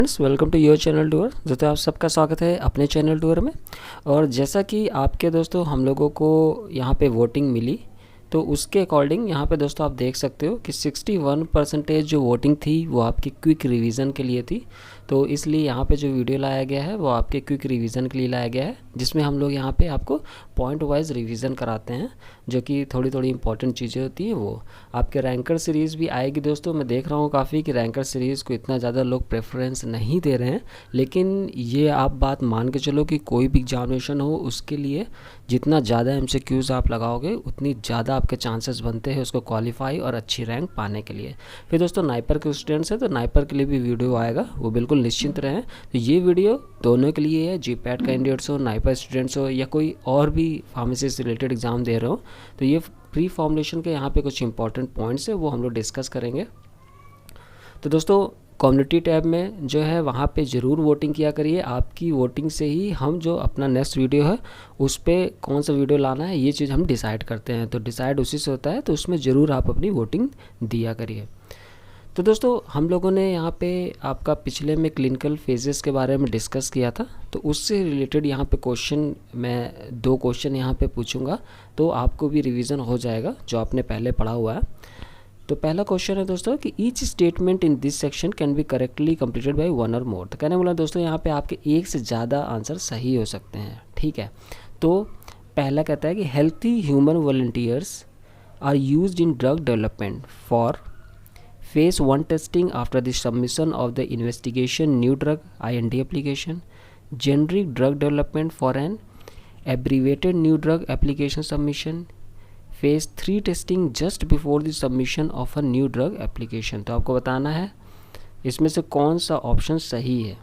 Friends, welcome to your channel tour. दोस्तों, आप सबका स्वागत है अपने चैनल टूर में। और जैसा कि आपके दोस्तों हम लोगों को यहाँ पे वोटिंग मिली, तो उसके अकॉर्डिंग यहाँ पे दोस्तों आप देख सकते हो कि 61% जो वोटिंग थी वो आपकी क्विक रिवीजन के लिए थी। तो इसलिए यहाँ पे जो वीडियो लाया गया है वो आपके क्विक रिवीजन के लिए लाया गया है, जिसमें हम लोग यहाँ पे आपको पॉइंट वाइज रिवीजन कराते हैं, जो कि थोड़ी थोड़ी इंपॉर्टेंट चीज़ें होती हैं। वो आपके रैंकर सीरीज़ भी आएगी दोस्तों। मैं देख रहा हूँ काफ़ी कि रैंकर सीरीज़ को इतना ज़्यादा लोग प्रेफरेंस नहीं दे रहे हैं, लेकिन ये आप बात मान के चलो कि कोई भी एग्जामिनेशन हो उसके लिए जितना ज़्यादा MCQs आप लगाओगे उतनी ज़्यादा आपके चांसेस बनते हैं उसको क्वालिफाई और अच्छी रैंक पाने के लिए। फिर दोस्तों नाइपर के स्टूडेंट्स हैं तो नाइपर के लिए भी वीडियो आएगा, वो बिल्कुल निश्चिंत रहें। तो ये वीडियो दोनों के लिए है, GPAT कैंडिडेट्स हो, नाइपर स्टूडेंट्स हो, या कोई और भी फार्मेसी से रिलेटेड एग्ज़ाम दे रहे हो। तो ये प्री फॉर्मुलेशन के यहाँ पे कुछ इंपॉर्टेंट पॉइंट्स है वो हम लोग डिस्कस करेंगे। तो दोस्तों कम्युनिटी टैब में जो है वहाँ पे ज़रूर वोटिंग किया करिए। आपकी वोटिंग से ही हम जो अपना नेक्स्ट वीडियो है उस पर कौन सा वीडियो लाना है ये चीज़ हम डिसाइड करते हैं। तो डिसाइड उसी से होता है, तो उसमें ज़रूर आप अपनी वोटिंग दिया करिए। तो दोस्तों हम लोगों ने यहाँ पे आपका पिछले में क्लिनिकल फेजेस के बारे में डिस्कस किया था, तो उससे रिलेटेड यहाँ पे क्वेश्चन मैं 2 क्वेश्चन यहाँ पे पूछूंगा, तो आपको भी रिवीजन हो जाएगा जो आपने पहले पढ़ा हुआ है। तो पहला क्वेश्चन है दोस्तों कि each statement in this section can be correctly completed by 1 और मोर। तो कहने वाला दोस्तों यहाँ पे आपके एक से ज़्यादा आंसर सही हो सकते हैं, ठीक है। तो पहला कहता है कि healthy human volunteers are used in drug development for Phase 1 testing after the submission of the investigation new drug IND application, generic drug development for an abbreviated new drug application submission, Phase 3 testing just before the submission of a new drug application। तो आपको बताना है इसमें से कौन सा option सही है।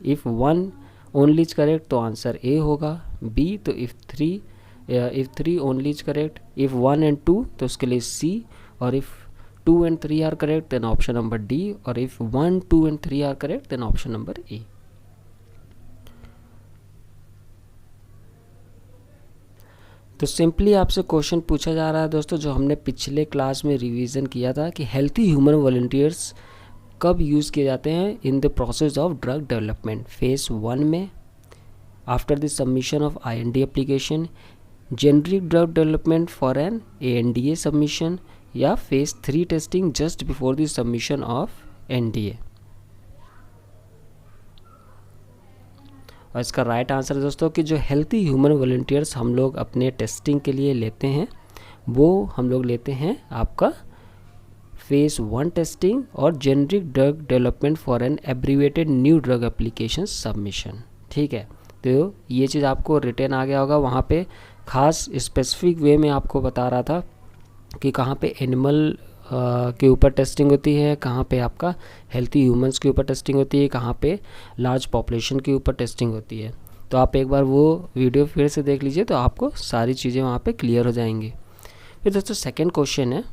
इफ़ 1 ओनली इज करेक्ट तो आंसर ए होगा, बी तो if 3 only is correct, if 1 and 2 तो उसके लिए सी, और if 2 and 3 are correct then option number D, or if 1, 2 and 3 are correct then option number A। तो सिंपली आपसे question पूछा जा रहा है दोस्तों, जो हमने पिछले क्लास में रिवीजन किया था कि हेल्थी ह्यूमन वॉलंटियर्स कब यूज़ किए जाते हैं in the process of drug development, phase 1 में, after the submission of IND application, generic drug development for an ANDA submission, या phase 3 testing just before the submission of NDA। और इसका right answer है दोस्तों कि जो हेल्थी ह्यूमन वॉलंटियर्स हम लोग अपने टेस्टिंग के लिए लेते हैं वो हम लोग लेते हैं आपका फेज 1 टेस्टिंग और generic drug development for an abbreviated new drug application submission, ठीक है। तो ये चीज़ आपको रिटर्न आ गया होगा, वहाँ पे खास स्पेसिफिक वे में आपको बता रहा था कि कहाँ पे एनिमल के ऊपर टेस्टिंग होती है, कहाँ पे आपका हेल्थी ह्यूमंस के ऊपर टेस्टिंग होती है, कहाँ पे लार्ज पॉपुलेशन के ऊपर टेस्टिंग होती है। तो आप एक बार वो वीडियो फिर से देख लीजिए तो आपको सारी चीज़ें वहाँ पे क्लियर हो जाएंगी। फिर दोस्तों सेकंड क्वेश्चन है,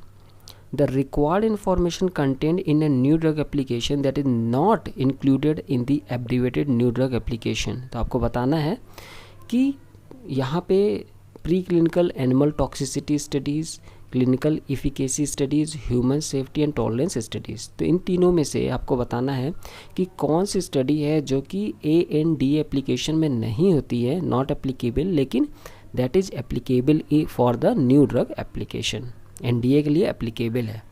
the required information content in a new drug application that is not included in the abbreviated new drug application. तो आपको बताना है कि यहाँ पे pre clinical animal toxicity studies, clinical efficacy studies, human safety and tolerance studies, तो इन तीनों में से आपको बताना है कि कौन सी स्टडी है जो कि ANDA एप्लीकेशन में नहीं होती है, नॉट एप्लीकेबल, लेकिन that is applicable for the new drug application, NDA के लिए एप्लीकेबल है।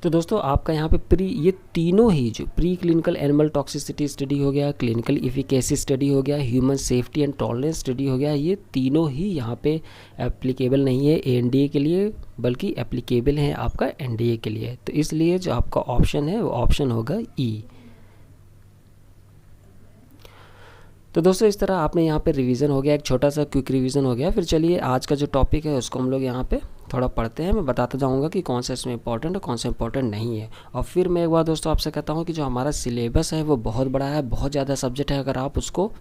तो दोस्तों आपका यहाँ पे ये तीनों ही जो pre clinical animal toxicity study हो गया, क्लिनिकल इफिकेसी स्टडी हो गया, human safety and tolerance study हो गया, ये तीनों ही यहाँ पे एप्लीकेबल नहीं है ANDA के लिए, बल्कि एप्लीकेबल है आपका NDA के लिए। तो इसलिए जो आपका ऑप्शन है वो ऑप्शन होगा E। तो दोस्तों इस तरह आपने यहाँ पे रिवीजन हो गया, एक छोटा सा क्विक रिवीजन हो गया। फिर चलिए आज का जो टॉपिक है उसको हम लोग यहाँ पे थोड़ा पढ़ते हैं। मैं बताता जाऊँगा कि कौन सा इसमें इंपॉर्टेंट है, कौन सा इंपॉर्टेंट नहीं है। और फिर मैं एक बार दोस्तों आपसे कहता हूँ कि जो हमारा सिलेबस है वो बहुत बड़ा है, बहुत ज़्यादा सब्जेक्ट है अगर आप उसको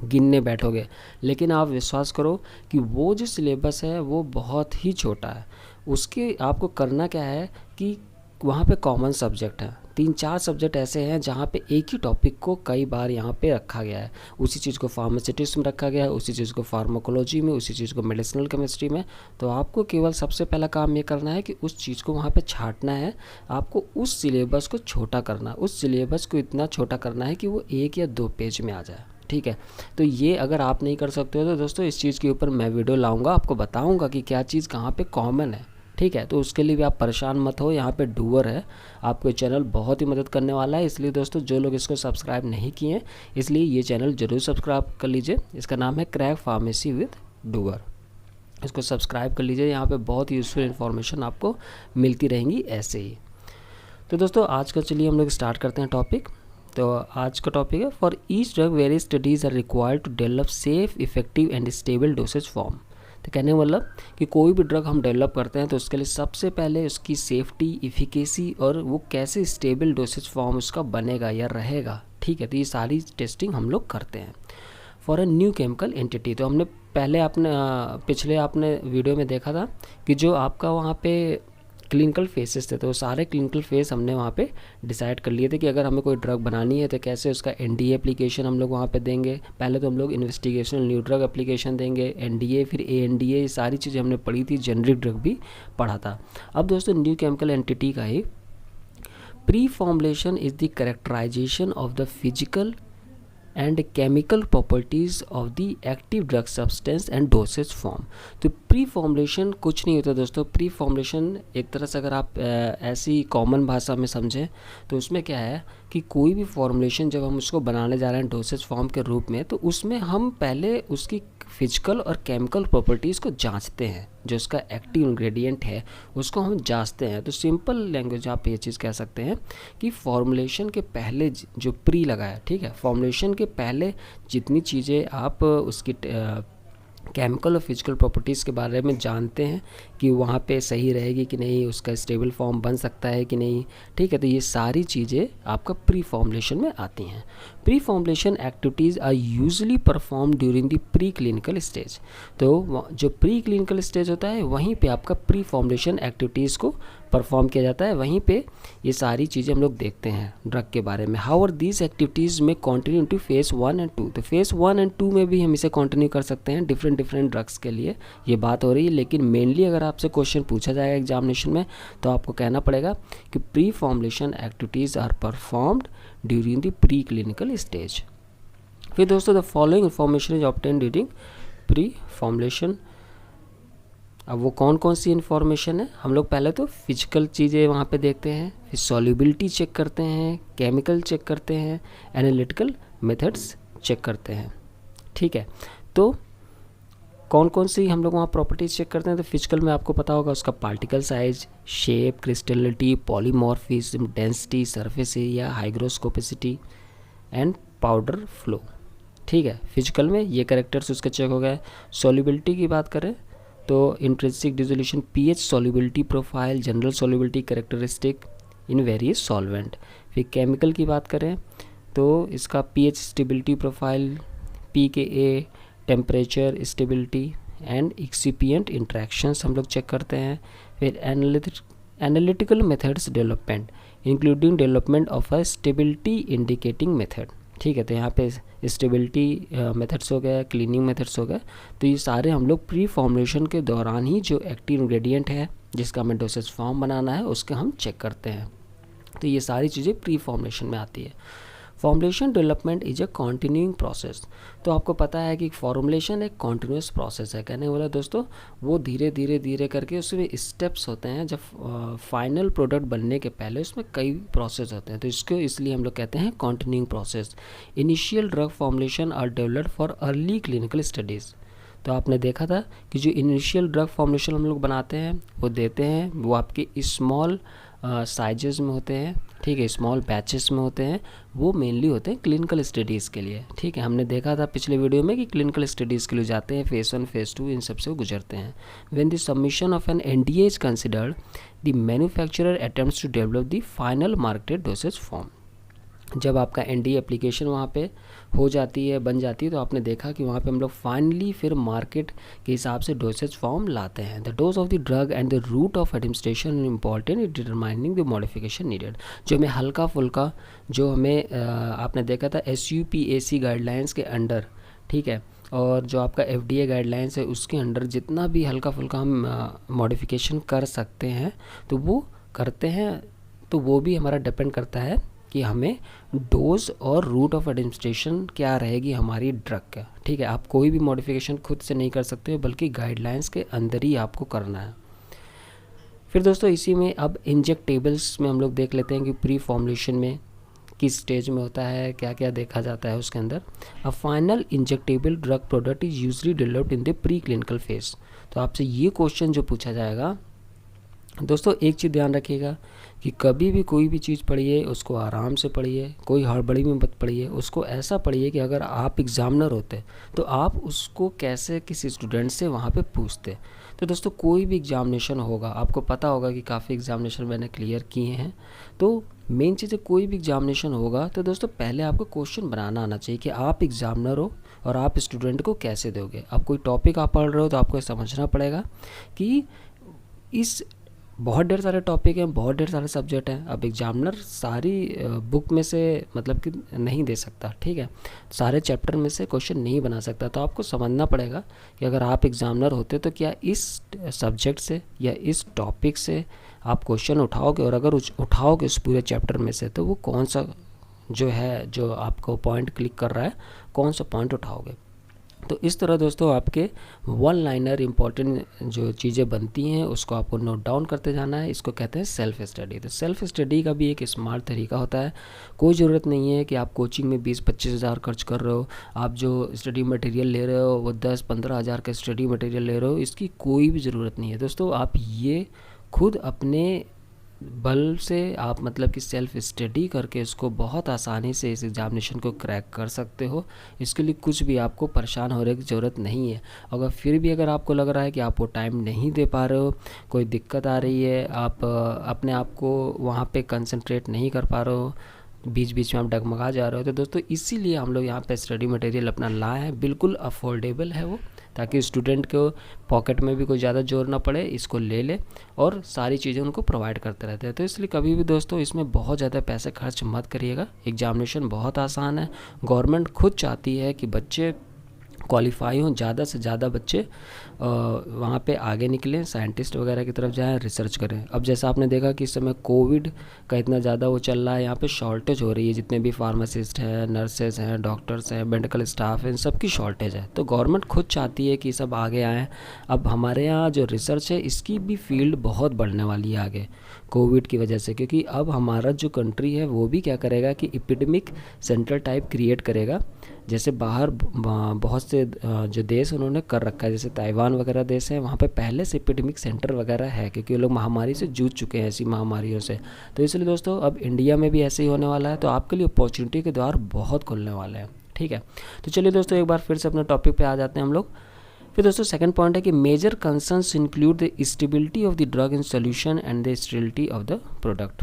गिनने बैठोगे, लेकिन आप विश्वास करो कि वो जो सिलेबस है वो बहुत ही छोटा है। उसके आपको करना क्या है कि वहाँ पे कॉमन सब्जेक्ट है, 3-4 सब्जेक्ट ऐसे हैं जहाँ पे एक ही टॉपिक को कई बार यहाँ पे रखा गया है। उसी चीज़ को फार्मास्यूटिक्स में रखा गया है, उसी चीज़ को फार्माकोलॉजी में, उसी चीज़ को मेडिसिनल केमिस्ट्री में। तो आपको केवल सबसे पहला काम ये करना है कि उस चीज़ को वहाँ पे छांटना है। आपको उस सिलेबस को छोटा करना, उस सिलेबस को इतना छोटा करना है कि वो 1 या 2 पेज में आ जाए, ठीक है। तो ये अगर आप नहीं कर सकते हो तो दोस्तों इस चीज़ के ऊपर मैं वीडियो लाऊंगा, आपको बताऊंगा कि क्या चीज़ कहाँ पे कॉमन है, ठीक है। तो उसके लिए भी आप परेशान मत हो, यहाँ पे डूअर है, आपको चैनल बहुत ही मदद करने वाला है। इसलिए दोस्तों जो लोग इसको सब्सक्राइब नहीं किए, इसलिए ये चैनल ज़रूर सब्सक्राइब कर लीजिए। इसका नाम है क्रैक फार्मेसी विद डूअर, इसको सब्सक्राइब कर लीजिए। यहाँ पे बहुत यूज़फुल इन्फॉर्मेशन आपको मिलती रहेंगी ऐसे ही। तो दोस्तों आज का चलिए हम लोग स्टार्ट करते हैं टॉपिक। तो आज का टॉपिक है for each drug various studies are required to develop safe, effective and stable dosage form. तो कहने का मतलब कि कोई भी ड्रग हम डेवलप करते हैं तो उसके लिए सबसे पहले उसकी सेफ्टी, इफिकेसी और वो कैसे स्टेबल डोसेज फॉर्म उसका बनेगा या रहेगा, ठीक है। तो ये सारी टेस्टिंग हम लोग करते हैं for a new chemical entity. तो हमने पहले पिछले आपने वीडियो में देखा था कि जो आपका वहाँ पे क्लिनिकल फेसेस थे, तो सारे क्लिनिकल फेस हमने वहाँ पे डिसाइड कर लिए थे कि अगर हमें कोई ड्रग बनानी है तो कैसे उसका एनडीए एप्लीकेशन हम लोग वहाँ पे देंगे। पहले तो हम लोग इन्वेस्टिगेशनल न्यू ड्रग एप्लीकेशन देंगे, एनडीए, फिर एएनडीए, ये सारी चीज़ें हमने पढ़ी थी, जेनरिक ड्रग भी पढ़ा था। अब दोस्तों न्यू केमिकल एंटिटी का ही pre formulation is the characterization of the physical and chemical properties of the active drug substance and dosage form. तो प्री फॉर्मुलेशन कुछ नहीं होता दोस्तों। प्री फॉर्मुलेशन एक तरह से अगर आप ऐसी कॉमन भाषा में समझें तो उसमें क्या है कि कोई भी फॉर्मुलेशन जब हम उसको बनाने जा रहे हैं डोसेज फॉर्म के रूप में, तो उसमें हम पहले उसकी फिजिकल और केमिकल प्रॉपर्टीज़ को जांचते हैं। जो उसका एक्टिव इंग्रेडिएंट है उसको हम जांचते हैं। तो सिंपल लैंग्वेज आप ये चीज़ कह सकते हैं कि फॉर्मुलेशन के पहले जो प्री लगा है, ठीक है, फॉर्मुलेशन के पहले जितनी चीज़ें आप उसकी केमिकल और फिजिकल प्रॉपर्टीज़ के बारे में जानते हैं कि वहाँ पे सही रहेगी कि नहीं, उसका स्टेबल फॉर्म बन सकता है कि नहीं, ठीक है। तो ये सारी चीज़ें आपका प्री फॉर्मुलेशन में आती हैं। Preformulation activities are usually perform during the preclinical stage. तो जो प्री क्लिनिकल स्टेज होता है वहीं पे आपका प्री फॉर्मुलेशन एक्टिविटीज़ को परफॉर्म किया जाता है, वहीं पे ये सारी चीज़ें हम लोग देखते हैं ड्रग के बारे में। हाउएवर दीज एक्टिविटीज़ में कंटिन्यू टू फेज़ 1 एंड 2। तो फेज़ 1 एंड 2 में भी हम इसे कंटिन्यू कर सकते हैं डिफरेंट ड्रग्स के लिए, ये बात हो रही है। लेकिन मेनली अगर आपसे क्वेश्चन पूछा जाएगा एग्जामिनेशन में तो आपको कहना पड़ेगा कि preformulation activities are performed during the preclinical stage. फिर दोस्तों the following information is obtain during preformulation. अब वो कौन कौन सी इन्फॉर्मेशन है, हम लोग पहले तो फिजिकल चीज़ें वहाँ पे देखते हैं, फिर सॉल्युबिलिटी चेक करते हैं, केमिकल चेक करते हैं, एनालिटिकल मेथड्स चेक करते हैं, ठीक है। तो कौन कौन सी हम लोग वहाँ प्रॉपर्टीज़ चेक करते हैं। तो फिजिकल में आपको पता होगा उसका particle size, shape, crystallinity, polymorphism, density, surface area, hygroscopicity and powder flow, ठीक है। फिजिकल में ये कैरेक्टर्स उसके चेक हो गए। सॉल्युबिलिटी की बात करें तो intrinsic dissolution, pH, solubility profile, general solubility characteristic in various solvent. फिर केमिकल की बात करें तो इसका pH stability profile, pKa, temperature stability and excipient interactions हम लोग चेक करते हैं। फिर analytical methods development including development of a stability indicating method, ठीक है। तो यहाँ पे स्टेबिलिटी मेथड्स हो गया, क्लीनिंग मेथड्स हो गए। तो ये सारे हम लोग प्री फॉर्मुलेशन के दौरान ही जो एक्टिव इंग्रेडिएंट है जिसका हमें डोसेज फॉर्म बनाना है उसके हम चेक करते हैं। तो ये सारी चीज़ें प्री फॉर्मुलेशन में आती है। Formulation development is a continuing process. तो आपको पता है कि फॉर्मुलेशन एक कॉन्टिन्यूस प्रोसेस है। कहने वाला दोस्तों वो धीरे धीरे करके उसमें स्टेप्स होते हैं। जब फाइनल प्रोडक्ट बनने के पहले उसमें कई प्रोसेस होते हैं, तो इसको इसलिए हम लोग कहते हैं continuing process. Initial drug formulation are developed for early clinical studies. तो आपने देखा था कि जो इनिशियल ड्रग फॉर्मुलेशन हम लोग बनाते हैं वो देते हैं, वो आपके स्मॉल साइजेस में होते हैं, ठीक है, स्मॉल बैचेस में होते हैं। वो मेनली होते हैं क्लिनिकल स्टडीज़ के लिए, ठीक है। हमने देखा था पिछले वीडियो में कि क्लिनिकल स्टडीज़ के लिए जाते हैं, फेज़ 1 फेज़ 2 इन सब से गुजरते हैं। When the submission of an NDA is considered, the manufacturer attempts to develop the final marketed dosage form. जब आपका एनडीए एप्लीकेशन वहाँ पे हो जाती है, बन जाती है, तो आपने देखा कि वहाँ पे हम लोग फाइनली फिर मार्केट के हिसाब से डोसेज फॉर्म लाते हैं। The dose of the drug and the route of administration important in determining the modification needed. जो हमें हल्का फुल्का, जो हमें आपने देखा था SUPAC गाइडलाइंस के अंडर, ठीक है, और जो आपका FDA गाइडलाइंस है उसके अंडर जितना भी हल्का फुल्का हम मॉडिफिकेशन कर सकते हैं तो वो करते हैं। तो वो भी हमारा डिपेंड करता है कि हमें डोज और रूट ऑफ एडमिनिस्ट्रेशन क्या रहेगी हमारी ड्रग का, ठीक है। आप कोई भी मॉडिफिकेशन खुद से नहीं कर सकते, बल्कि गाइडलाइंस के अंदर ही आपको करना है। फिर दोस्तों इसी में अब इंजेक्टेबल्स में हम लोग देख लेते हैं कि प्री फॉर्मुलेशन में किस स्टेज में होता है, क्या क्या देखा जाता है उसके अंदर। A final injectable drug product is usually developed in the preclinical phase. तो आपसे ये क्वेश्चन जो पूछा जाएगा दोस्तों, एक चीज़ ध्यान रखिएगा कि कभी भी कोई भी चीज़ पढ़िए उसको आराम से पढ़िए, कोई हड़बड़ी में मत पढ़िए। उसको ऐसा पढ़िए कि अगर आप एग्ज़ामिनर होते तो आप उसको कैसे किसी स्टूडेंट से वहाँ पे पूछते। तो दोस्तों कोई भी एग्ज़ामिनेशन होगा, आपको पता होगा कि काफ़ी एग्ज़ामिनेशन मैंने क्लियर किए हैं। तो मेन चीज़ है, कोई भी एग्ज़ामिनेशन होगा तो दोस्तों पहले आपको क्वेश्चन बनाना आना चाहिए कि आप एग्ज़ामिनर हो और आप स्टूडेंट को कैसे दोगे। अब कोई टॉपिक आप पढ़ रहे हो तो आपको समझना पड़ेगा कि इस बहुत ढेर सारे टॉपिक हैं, बहुत ढेर सारे सब्जेक्ट हैं। अब एग्जामिनर सारी बुक में से मतलब कि नहीं दे सकता, ठीक है, सारे चैप्टर में से क्वेश्चन नहीं बना सकता। तो आपको समझना पड़ेगा कि अगर आप एग्जामिनर होते तो क्या इस सब्जेक्ट से या इस टॉपिक से आप क्वेश्चन उठाओगे, और अगर उठाओगे उस पूरे चैप्टर में से तो वो कौन सा जो है, जो आपको पॉइंट क्लिक कर रहा है, कौन सा पॉइंट उठाओगे। तो इस तरह दोस्तों आपके वन लाइनर इम्पॉर्टेंट जो चीज़ें बनती हैं उसको आपको नोट डाउन करते जाना है। इसको कहते हैं सेल्फ स्टडी। तो सेल्फ स्टडी का भी एक स्मार्ट तरीका होता है। कोई ज़रूरत नहीं है कि आप कोचिंग में 20-25 हज़ार खर्च कर रहे हो, आप जो स्टडी मटेरियल ले रहे हो वो 10-15 हज़ार का स्टडी मटेरियल ले रहे हो, इसकी कोई भी ज़रूरत नहीं है दोस्तों। आप ये खुद अपने बल से आप मतलब कि सेल्फ स्टडी करके इसको बहुत आसानी से इस एग्ज़ामिनेशन को क्रैक कर सकते हो। इसके लिए कुछ भी आपको परेशान होने की ज़रूरत नहीं है। अगर फिर भी अगर आपको लग रहा है कि आप वो टाइम नहीं दे पा रहे हो, कोई दिक्कत आ रही है, आप अपने आप को वहाँ पे कंसंट्रेट नहीं कर पा रहे हो, बीच बीच में आप डगमगा जा रहे हो, तो दोस्तों इसीलिए हम लोग यहाँ पे स्टडी मटेरियल अपना लाए हैं। बिल्कुल अफोर्डेबल है वो, ताकि स्टूडेंट को पॉकेट में भी कोई ज़्यादा जोर ना पड़े, इसको ले ले और सारी चीज़ें उनको प्रोवाइड करते रहते हैं। तो इसलिए कभी भी दोस्तों इसमें बहुत ज़्यादा पैसे खर्च मत करिएगा। एग्जामिनेशन बहुत आसान है। गवर्नमेंट खुद चाहती है कि बच्चे क्वालिफाई हों, ज़्यादा से ज़्यादा बच्चे वहाँ पे आगे निकलें, साइंटिस्ट वगैरह की तरफ जाएं, रिसर्च करें। अब जैसा आपने देखा कि इस समय कोविड का इतना ज़्यादा वो चल रहा है, यहाँ पे शॉर्टेज हो रही है। जितने भी फार्मासिस्ट हैं, नर्सेज हैं, डॉक्टर्स हैं, मेडिकल स्टाफ हैं, इन सब की शॉर्टेज है। तो गवर्नमेंट खुद चाहती है कि सब आगे आएँ। अब हमारे यहाँ जो रिसर्च है इसकी भी फील्ड बहुत बढ़ने वाली है आगे कोविड की वजह से, क्योंकि अब हमारा जो कंट्री है वो भी क्या करेगा कि एपिडेमिक सेंटर टाइप क्रिएट करेगा। जैसे बाहर बहुत से जो देश उन्होंने कर रखा है, जैसे ताइवान वगैरह देश हैं, वहाँ पे पहले से एपिडेमिक सेंटर वगैरह है, क्योंकि वो लोग महामारी से जूझ चुके हैं, ऐसी महामारियों से। तो इसलिए दोस्तों अब इंडिया में भी ऐसे ही होने वाला है। तो आपके लिए अपॉर्चुनिटी के द्वार बहुत खुलने वाले हैं, ठीक है। तो चलिए दोस्तों एक बार फिर से अपने टॉपिक पे आ जाते हैं हम लोग। फिर दोस्तों सेकंड पॉइंट है कि major concerns include the stability of the drug in solution and the stability of the product.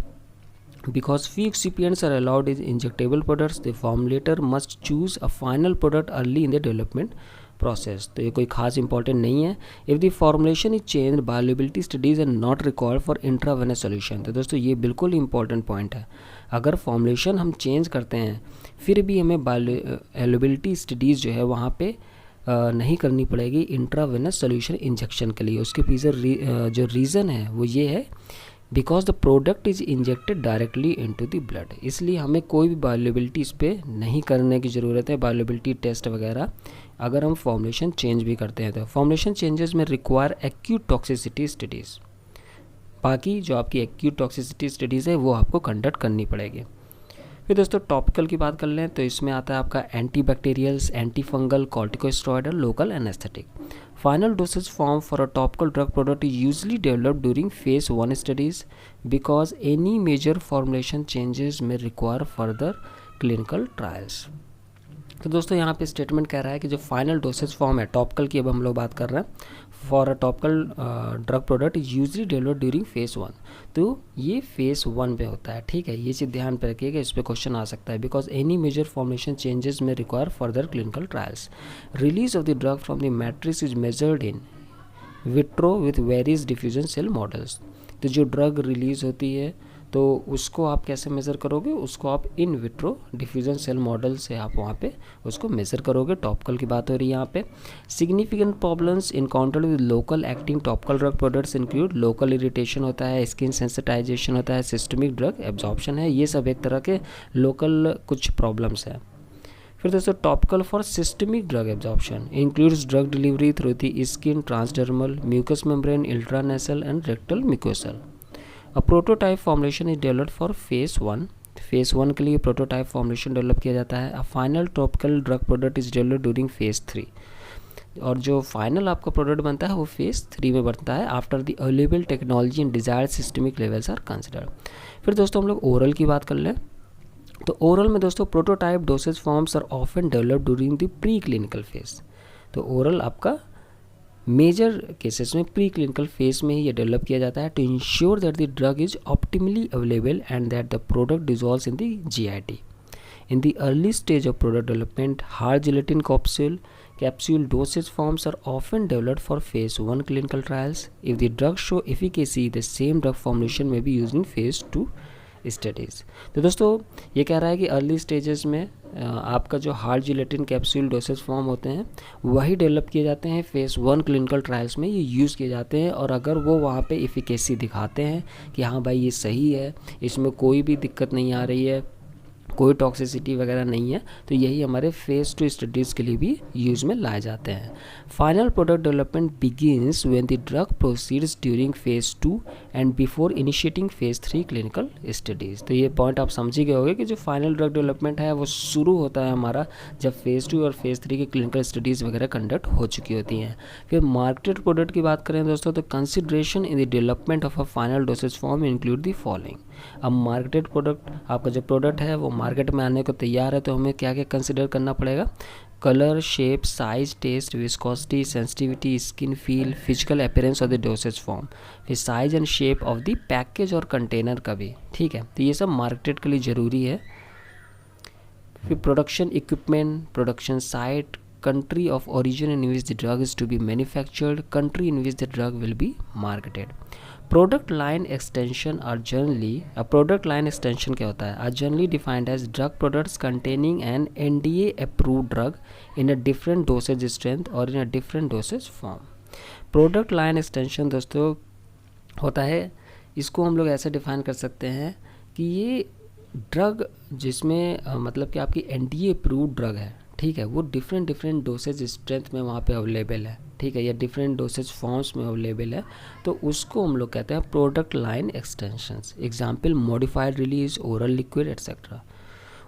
Because few excipients are allowed in injectable products, the formulator must choose a final product early in the development process. तो ये कोई खास important नहीं है। If the formulation is changed, bioavailability studies are not required for intravenous solution. तो दोस्तों ये बिल्कुल इंपॉर्टेंट पॉइंट है। अगर फॉर्मुलेशन हम चेंज करते हैं फिर भी हमें बायोअवेलेबिलिटी स्टडीज़ जो है वहाँ पे नहीं करनी पड़ेगी इंट्रावेनस सोल्यूशन इंजेक्शन के लिए। उसके पीछे जो रीज़न है वो ये है, because the product is injected directly into the blood. इसलिए हमें कोई भी बायोअवेलेबिलिटी इस पर नहीं करने की ज़रूरत है, बायोअवेलेबिलिटी टेस्ट वगैरह, अगर हम फॉर्मुलेशन चेंज भी करते हैं तो। Formulation changes may require acute toxicity studies. बाकी जो आपकी एक्यूट टॉक्सिसिटी स्टडीज़ है वो आपको कंडक्ट करनी पड़ेगी। फिर दोस्तों टॉपिकल की बात कर लें तो इसमें आता है आपका anti bacterials, anti fungal, corticosteroidal, local anaesthetic. Final dosage form for a topical drug product is usually developed during phase 1 studies because any major formulation changes may require further clinical trials. तो दोस्तों यहाँ पे statement कह रहा है कि जो final dosage form है टॉपिकल की, अब हम लोग बात कर रहे हैं, for a topical drug product is usually developed during phase 1। तो ये फेज़ 1 पे होता है, ठीक है, ये चीज़ ध्यान पे रखिएगा, इस पे क्वेश्चन आ सकता है। Because any major formation changes may require further clinical trials. Release of the drug from the matrix is measured in vitro with various diffusion cell models. तो जो ड्रग रिलीज़ होती है तो उसको आप कैसे मेज़र करोगे, उसको आप in vitro diffusion cell model से आप वहाँ पे उसको मेज़र करोगे। टॉपिकल की बात हो रही है यहाँ पे। Significant problems encountered with local acting topical drug products include local irritation होता है, स्किन सेंसिटाइजेशन होता है, सिस्टमिक ड्रग एब्जॉर्प्शन है, ये सब एक तरह के लोकल कुछ प्रॉब्लम्स हैं। फिर दोस्तों topical for systemic drug absorption includes drug delivery through the skin, transdermal, mucous membrane, intranasal and rectal mucosal. A prototype formulation is developed for phase 1। Phase 1 के लिए प्रोटोटाइप फॉर्मुलेशन डेवलप किया जाता है। A final topical drug product is developed during phase 3। और जो final आपका product बनता है वो फेज़ 3 में बनता है after the available technology and desired systemic levels are considered. फिर दोस्तों हम लोग ओरल की बात कर लें तो ओरल में दोस्तों prototype dosage forms are often developed during the preclinical phase. तो ओरल आपका मेजर केसेस में प्री क्लिनिकल फेज में ही ये डेवलप किया जाता है to ensure that the drug is optimally available and that the product dissolves in the GIT। In the early stage of product development, hard gelatin capsule dosage forms are often developed for phase 1 clinical trials. If the drugs show efficacy, the same drug formulation may be used in phase 2 studies. तो दोस्तों ये कह रहा है कि early stages में आपका जो hard gelatin capsule dosage form होते हैं वही डेवलप किए जाते हैं, फेज़ 1 क्लिनिकल ट्रायल्स में ये यूज़ किए जाते हैं। और अगर वो वहाँ पे एफिकेसी दिखाते हैं कि हाँ भाई ये सही है, इसमें कोई भी दिक्कत नहीं आ रही है, कोई टॉक्सिसिटी वगैरह नहीं है, तो यही हमारे फेज़ 2 स्टडीज़ के लिए भी यूज़ में लाए जाते हैं। Final product development begins when the drug proceeds during phase 2 and before initiating phase 3 clinical studies. तो ये पॉइंट आप समझ ही गए होंगे कि जो फाइनल ड्रग डेवलपमेंट है वो शुरू होता है हमारा जब फेज़ 2 और फेज़ 3 की क्लिनिकल स्टडीज़ वगैरह कंडक्ट हो चुकी होती हैं। फिर मार्केटेड प्रोडक्ट की बात करें दोस्तों तो consideration in the development of a final dosage form include the following. अब मार्केटेड प्रोडक्ट, आपका जो प्रोडक्ट है वो मार्केट में आने को तैयार है तो हमें क्या क्या कंसिडर करना पड़ेगा? Colour, shape, size, taste, viscosity, sensitivity, skin feel, physical appearance of the dosage form, फिर size and shape of the package और कंटेनर का भी, ठीक है। तो ये सब मार्केट के लिए ज़रूरी है। फिर production equipment, production site, country of origin in which the drug is to be manufactured, country in which the drug will be marketed. Product line extension are generally, a product line extension क्या होता है? Are generally defined as drug products containing an NDA approved drug in a different dosage strength or in a different dosage form. Product line extension दोस्तों होता है, इसको हम लोग ऐसे डिफाइन कर सकते हैं कि ये ड्रग जिसमें मतलब कि आपकी NDA approved ड्रग है, ठीक है, वो डिफरेंट डोसेज स्ट्रेंथ में वहाँ पे अवेलेबल है, ठीक है, या डिफरेंट डोसेज फॉर्म्स में अवेलेबल है, तो उसको हम लोग कहते हैं product line extensions. Example modified release, oral liquid etcetera.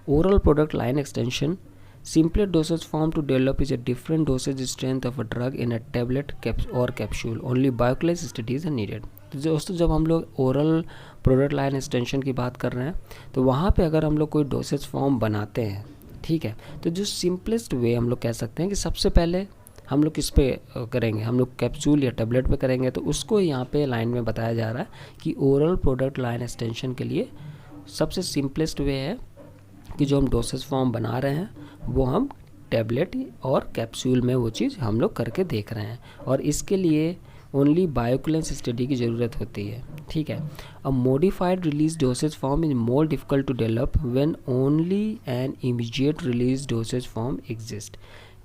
Oral product line extension simpler dosage form to develop is a different dosage strength of a drug in a tablet or capsule. Only bioequivalence studies are needed. तो दोस्तों जब हम लोग oral product line extension की बात कर रहे हैं तो वहाँ पे अगर हम लोग कोई डोसेज फॉर्म बनाते हैं, ठीक है, तो जो सिंपलेस्ट वे हम लोग कह सकते हैं कि सबसे पहले हम लोग किस पे करेंगे, हम लोग कैप्सूल या टेबलेट पे करेंगे, तो उसको यहाँ पे लाइन में बताया जा रहा है कि ओरल प्रोडक्ट लाइन एक्सटेंशन के लिए सबसे सिंपलेस्ट वे है कि जो हम डोसेज फॉर्म बना रहे हैं वो हम टेबलेट और कैप्सूल में वो चीज़ हम लोग करके देख रहे हैं, और इसके लिए ओनली बायोइक्विवेलेंस स्टडी की ज़रूरत होती है, ठीक है। A modified release dosage form is more difficult to develop when only an immediate release dosage form exist.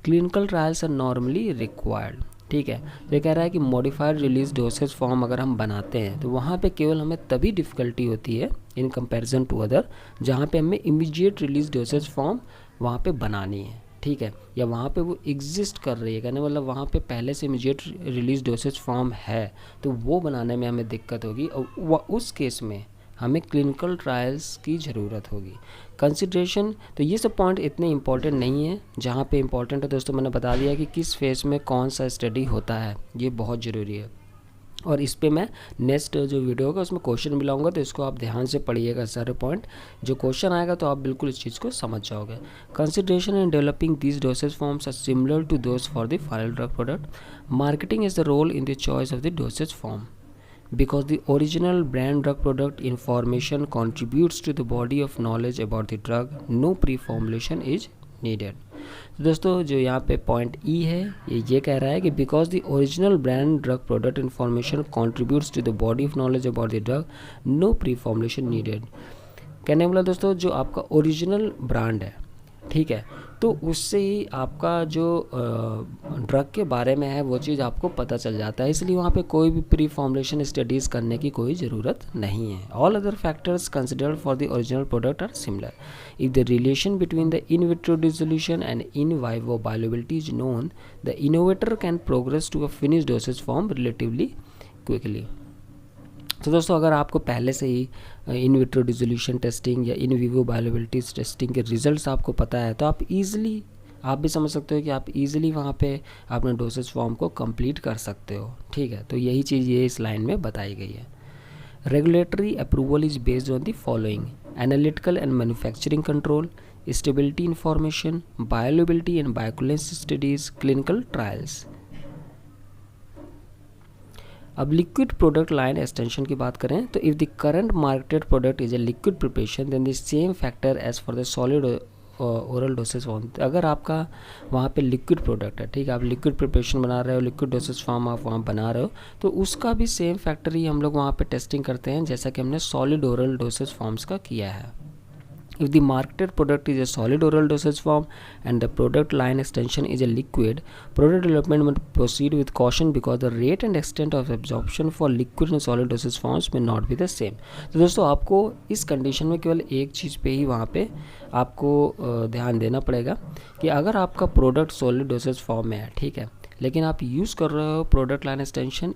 Clinical trials are normally required, ठीक है। तो ये कह रहा है कि मॉडिफाइड रिलीज डोसेज फॉर्म अगर हम बनाते हैं तो वहाँ पे केवल हमें तभी डिफ़िकल्टी होती है इन कंपैरिजन टू अदर जहाँ पे हमें इमीडिएट रिलीज डोसेज फॉर्म वहाँ पे बनानी है, ठीक है, या वहाँ पे वो एग्जिस्ट कर रही है, कहने मतलब वहाँ पे पहले से इमीडिएट रिलीज डोसेज फॉर्म है, तो वो बनाने में हमें दिक्कत होगी और उस केस में हमें क्लिनिकल ट्रायल्स की ज़रूरत होगी। कंसिडरेशन, तो ये सब पॉइंट इतने इंपॉर्टेंट नहीं है, जहाँ पे इंपॉर्टेंट है दोस्तों मैंने बता दिया कि किस फेज़ में कौन सा स्टडी होता है, ये बहुत ज़रूरी है। और इस पे मैं नेक्स्ट जो वीडियो होगा उसमें क्वेश्चन मिलाऊंगा, तो इसको आप ध्यान से पढ़िएगा सारे पॉइंट। जो क्वेश्चन आएगा तो आप बिल्कुल इस चीज़ को समझ जाओगे। Consideration in developing these dosage forms are similar to those for the final drug product. Marketing is the role in the choice of the dosage form because the original brand drug product information contributes to the body of knowledge about the drug. No pre-formulation is needed. तो दोस्तों जो यहाँ पे point ई है ये कह रहा है कि because the original brand drug product information contributes to the body of knowledge about the drug, no preformulation needed. कहने वाला दोस्तों जो आपका ओरिजिनल ब्रांड है, ठीक है, तो उससे ही आपका जो ड्रग के बारे में है वो चीज़ आपको पता चल जाता है, इसलिए वहाँ पे कोई भी प्री फॉर्मुलेशन स्टडीज़ करने की कोई ज़रूरत नहीं है। All other factors considered for the original product are similar. If the relation between the in vitro dissolution and in vivo bioavailability is known, the innovator can progress to a finish dosage form relatively quickly. तो दोस्तों अगर आपको पहले से ही in vitro dissolution testing या in vivo bioavailability testing के results आपको पता है, तो आप ईजिली, आप भी समझ सकते हो कि आप ईजिली वहाँ पे अपने डोसेज फॉर्म को कंप्लीट कर सकते हो, ठीक है। तो यही चीज़ ये इस लाइन में बताई गई है। Regulatory approval is based on the following: analytical and manufacturing control, stability information, bioavailability and bioequivalence studies, clinical trials. अब लिक्विड प्रोडक्ट लाइन एक्सटेंशन की बात करें तो if the current marketed product is a liquid preparation then the same factor as for the solid oral dosage form. अगर आपका वहाँ पे liquid product है, ठीक है, आप लिक्विड प्रिपरेशन बना रहे हो, लिक्विड डोसेज फॉर्म आप वहाँ बना रहे हो, तो उसका भी सेम फैक्टर ही हम लोग वहाँ पे टेस्टिंग करते हैं जैसा कि हमने सॉलिड ओरल डोसेज फॉर्म्स का किया है। If the marketed product is a solid oral dosage form and the product line extension is a liquid, product development must proceed with caution because the rate and extent of absorption for liquid and solid dosage forms may not be the same. तो दोस्तों आपको इस condition में केवल एक चीज़ पे ही वहाँ पे आपको ध्यान देना पड़ेगा कि अगर आपका प्रोडक्ट सॉलिड डोसेज फॉर्म में है, ठीक है, लेकिन आप यूज़ कर रहे हो प्रोडक्ट लाइन एक्सटेंशन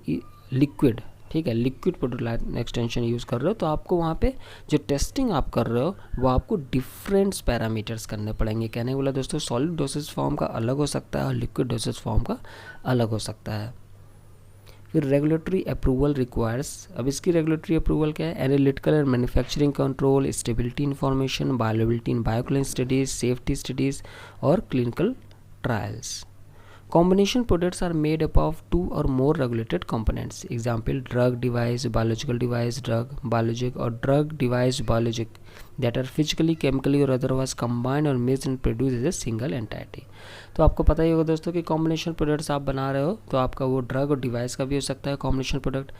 लिक्विड, ठीक है, liquid product line extension use कर रहे हो, तो आपको वहाँ पे जो टेस्टिंग आप कर रहे हो वो आपको डिफरेंट पैरामीटर्स करने पड़ेंगे। कहने वाला दोस्तों सॉलिड डोसेज फॉर्म का अलग हो सकता है और लिक्विड डोसेज फॉर्म का अलग हो सकता है। फिर रेगुलेटरी अप्रूवल रिक्वायर्स, अब इसकी रेगुलेटरी अप्रूवल क्या है? Analytical and manufacturing control, stability information, bioavailability in bioequivalence studies, safety studies और clinical trials. Combination products are made up of two or more regulated components. Example: drug device, biological device, drug biologic, or drug device biologic that are physically, chemically or otherwise combined or mixed and produced as a single entity. तो आपको पता ही होगा दोस्तों कि combination products आप बना रहे हो तो आपका वो ड्रग और डिवाइस का भी हो सकता है। कॉम्बिनेशन प्रोडक्ट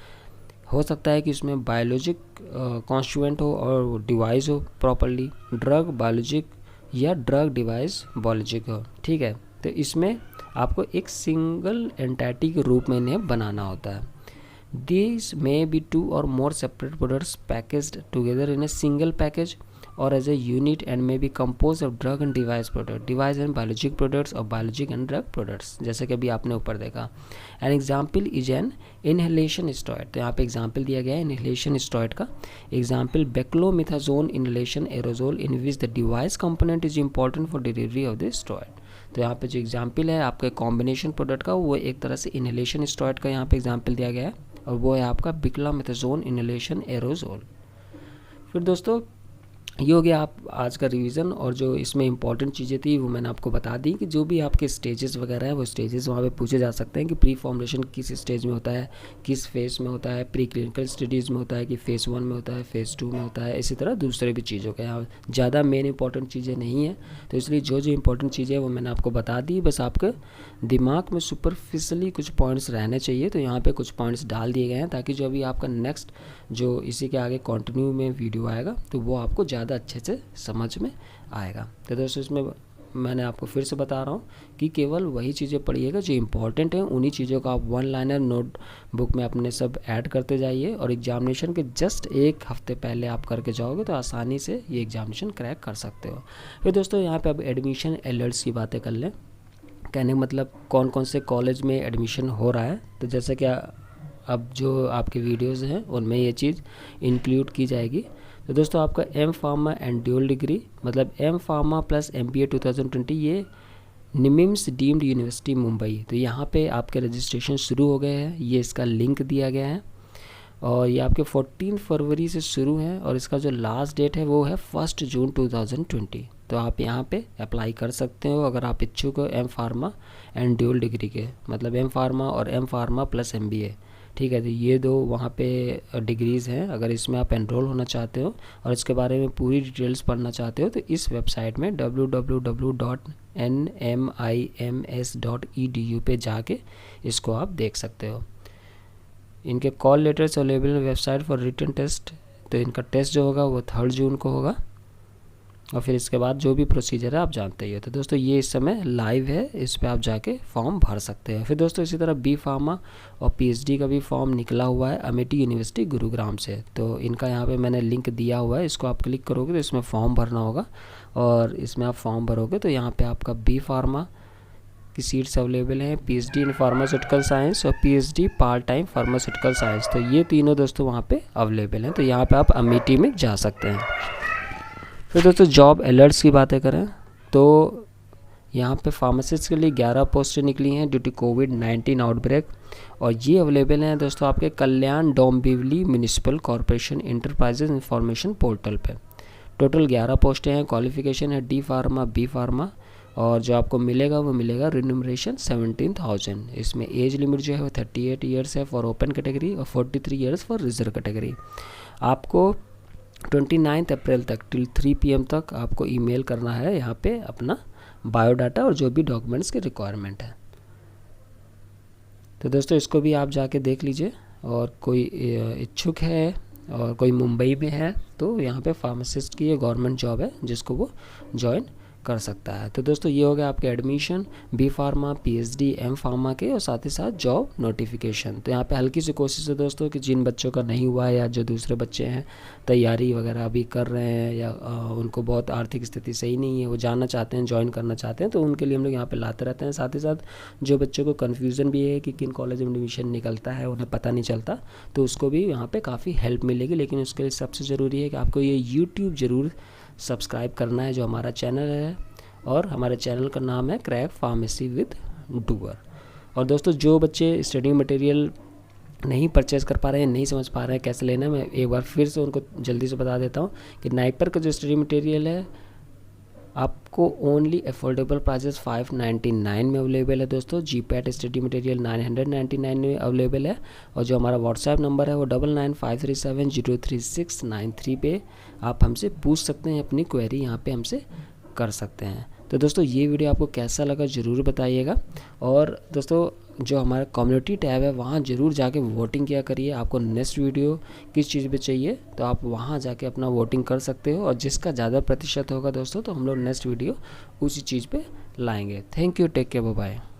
हो सकता है कि उसमें बायोलॉजिक कॉन्स्टिट्यूएंट हो और डिवाइस हो प्रॉपरली, ड्रग बायोलॉजिक या ड्रग डिवाइस बायोलॉजिक हो, ठीक है। तो इसमें आपको एक सिंगल एंटिटी के रूप में इन्हें बनाना होता है। These may be two or more separate products packaged together in a single package or as a unit and may be compose of drug and device product, device and biologic products or biologic and drug products, जैसे कि अभी आपने ऊपर देखा। An example is an inhalation steroid, तो यहाँ पे example दिया गया है इनहेलेशन स्टेरॉइड का। Example beclomethasone inhalation aerosol in which the device component is important for delivery of the steroid. तो यहाँ पे जो एग्जाम्पल है आपके कॉम्बिनेशन प्रोडक्ट का वो एक तरह से इनहेलेशन स्टेरॉइड का यहाँ पे एग्जाम्पल दिया गया है और वो है आपका बेक्लोमिथाजोन इनहेलेशन एरोजोल। फिर दोस्तों ये हो गया आप आज का रिवीजन, और जो इसमें इंपॉर्टेंट चीज़ें थी वो मैंने आपको बता दी कि जो भी आपके स्टेजेस वगैरह है वो स्टेजेस वहाँ पे पूछे जा सकते हैं कि प्री फॉर्मुलेशन किस स्टेज में होता है, किस फेज़ में होता है, प्री क्लिनिकल स्टडीज़ में होता है कि फ़ेज़ 1 में होता है, फ़ेज़ 2 में होता है, इसी तरह दूसरे भी चीज़ों का। यहाँ ज़्यादा मेन इंपॉर्टेंट चीज़ें नहीं है, तो इसलिए जो जो इंपॉर्टेंट चीज़ें वो मैंने आपको बता दी। बस आपके दिमाग में सुपरफिशली कुछ पॉइंट्स रहने चाहिए, तो यहाँ पर कुछ पॉइंट्स डाल दिए गए हैं ताकि जो अभी आपका नेक्स्ट जो इसी के आगे कंटिन्यू में वीडियो आएगा तो वो आपको ज़्यादा अच्छे से समझ में आएगा। तो दोस्तों इसमें मैंने आपको फिर से बता रहा हूँ कि केवल वही चीज़ें पढ़िएगा जो इंपॉर्टेंट हैं, उन्हीं चीज़ों का आप वन लाइनर नोट बुक में अपने सब ऐड करते जाइए और एग्जामिनेशन के जस्ट एक हफ्ते पहले आप करके जाओगे तो आसानी से ये एग्जामिनेशन क्रैक कर सकते हो। फिर दोस्तों यहाँ पे अब एडमिशन अलर्ट्स की बातें कर लें। कहने का मतलब कौन कौन से कॉलेज में एडमिशन हो रहा है, तो जैसे कि अब जो आपके वीडियोज़ हैं उनमें ये चीज़ इंक्लूड की जाएगी। तो दोस्तों आपका M pharma and dual degree मतलब एम फार्मा प्लस MBA 2020 ये निमिम्स डीम्ड यूनिवर्सिटी मुंबई, तो यहाँ पे आपके रजिस्ट्रेशन शुरू हो गए हैं। ये इसका लिंक दिया गया है और ये आपके 14 फरवरी से शुरू है और इसका जो लास्ट डेट है वो है 1 जून 2020। तो आप यहाँ पे अप्लाई कर सकते हो अगर आप इच्छुक हो M pharma and dual degree के, मतलब एम फार्मा और एम फार्मा प्लस MBA, ठीक है। तो ये दो वहाँ पे डिग्रीज़ हैं। अगर इसमें आप एनरोल होना चाहते हो और इसके बारे में पूरी डिटेल्स पढ़ना चाहते हो तो इस वेबसाइट में www.nmims.edu पे जाके इसको आप देख सकते हो। इनके call letters available website for written test, तो इनका टेस्ट जो होगा वो 3 जून को होगा और फिर इसके बाद जो भी प्रोसीजर है आप जानते ही हो। तो दोस्तों ये इस समय लाइव है, इस पर आप जाके फॉर्म भर सकते हैं। फिर दोस्तों इसी तरह बी फार्मा और PhD का भी फॉर्म निकला हुआ है अमेठी यूनिवर्सिटी गुरुग्राम से, तो इनका यहाँ पे मैंने लिंक दिया हुआ है, इसको आप क्लिक करोगे तो इसमें फॉर्म भरना होगा और इसमें आप फॉर्म भरोगे तो यहाँ पर आपका बी फार्मा की सीट्स अवेलेबल हैं, PhD इन फार्मास्यूटिकल साइंस और PhD part time pharmaceutical science, तो ये तीनों दोस्तों वहाँ पे अवेलेबल हैं। तो यहाँ पे आप अमेठी में जा सकते हैं। फिर दोस्तों जॉब अलर्ट्स की बातें करें तो यहाँ पे फार्मासिस्ट के लिए 11 पोस्टें निकली हैं ड्यू टू कोविड-19 आउटब्रेक और ये अवेलेबल हैं दोस्तों आपके Kalyan Dombivli municipal corporation enterprises information portal पे। टोटल 11 पोस्टें हैं। क्वालिफिकेशन है डी फार्मा, बी फार्मा और जो आपको मिलेगा वो मिलेगा रिन्यूमरेशन 17,000। इसमें एज लिमिट जो है वो 38 ईयर्स है फॉर ओपन कैटेगरी और 43 ईयर्स फॉर रिजर्व कैटेगरी। आपको 29 अप्रैल तक टिल 3 PM तक आपको ईमेल करना है यहाँ पे अपना बायोडाटा और जो भी डॉक्यूमेंट्स की रिक्वायरमेंट है। तो दोस्तों इसको भी आप जाके देख लीजिए और कोई इच्छुक है और कोई मुंबई में है तो यहाँ पे फार्मासिस्ट की ये गवर्नमेंट जॉब है जिसको वो ज्वाइन कर सकता है। तो दोस्तों ये हो गया आपके admission B pharma, PhD, M pharma के और साथ ही साथ जॉब नोटिफिकेशन। तो यहाँ पे हल्की सी कोशिश है दोस्तों कि जिन बच्चों का नहीं हुआ है या जो दूसरे बच्चे हैं तैयारी वगैरह अभी कर रहे हैं या उनको बहुत आर्थिक स्थिति सही नहीं है, वो जानना चाहते हैं, ज्वाइन करना चाहते हैं, तो उनके लिए हम लोग यहाँ पर लाते रहते हैं। साथ ही साथ जो बच्चों को कन्फ्यूज़न भी है कि किन कॉलेज में एडमिशन निकलता है उन्हें पता नहीं चलता, तो उसको भी यहाँ पर काफ़ी हेल्प मिलेगी। लेकिन उसके लिए सबसे ज़रूरी है कि आपको ये यूट्यूब ज़रूर सब्सक्राइब करना है जो हमारा चैनल है और हमारे चैनल का नाम है क्रैक फार्मेसी विद डूअर। और दोस्तों जो बच्चे स्टडी मटेरियल नहीं परचेज़ कर पा रहे हैं, नहीं समझ पा रहे हैं कैसे लेना है, मैं एक बार फिर से उनको जल्दी से बता देता हूँ कि नाइपर का जो स्टडी मटेरियल है आपको ओनली अफोर्डेबल प्राइजेस 599 में अवेलेबल है दोस्तों। GPAT स्टडी मटेरियल 999 में अवेलेबल है और जो हमारा व्हाट्सएप नंबर है वो 9953703693 पे आप हमसे पूछ सकते हैं, अपनी क्वेरी यहाँ पे हमसे कर सकते हैं। तो दोस्तों ये वीडियो आपको कैसा लगा ज़रूर बताइएगा और दोस्तों जो हमारा कम्युनिटी टैब है वहाँ ज़रूर जाके वोटिंग किया करिए। आपको नेक्स्ट वीडियो किस चीज़ पे चाहिए तो आप वहाँ जाके अपना वोटिंग कर सकते हो और जिसका ज़्यादा प्रतिशत होगा दोस्तों तो हम लोग नेक्स्ट वीडियो उसी चीज़ पे लाएंगे। Thank you, take care, bye bye.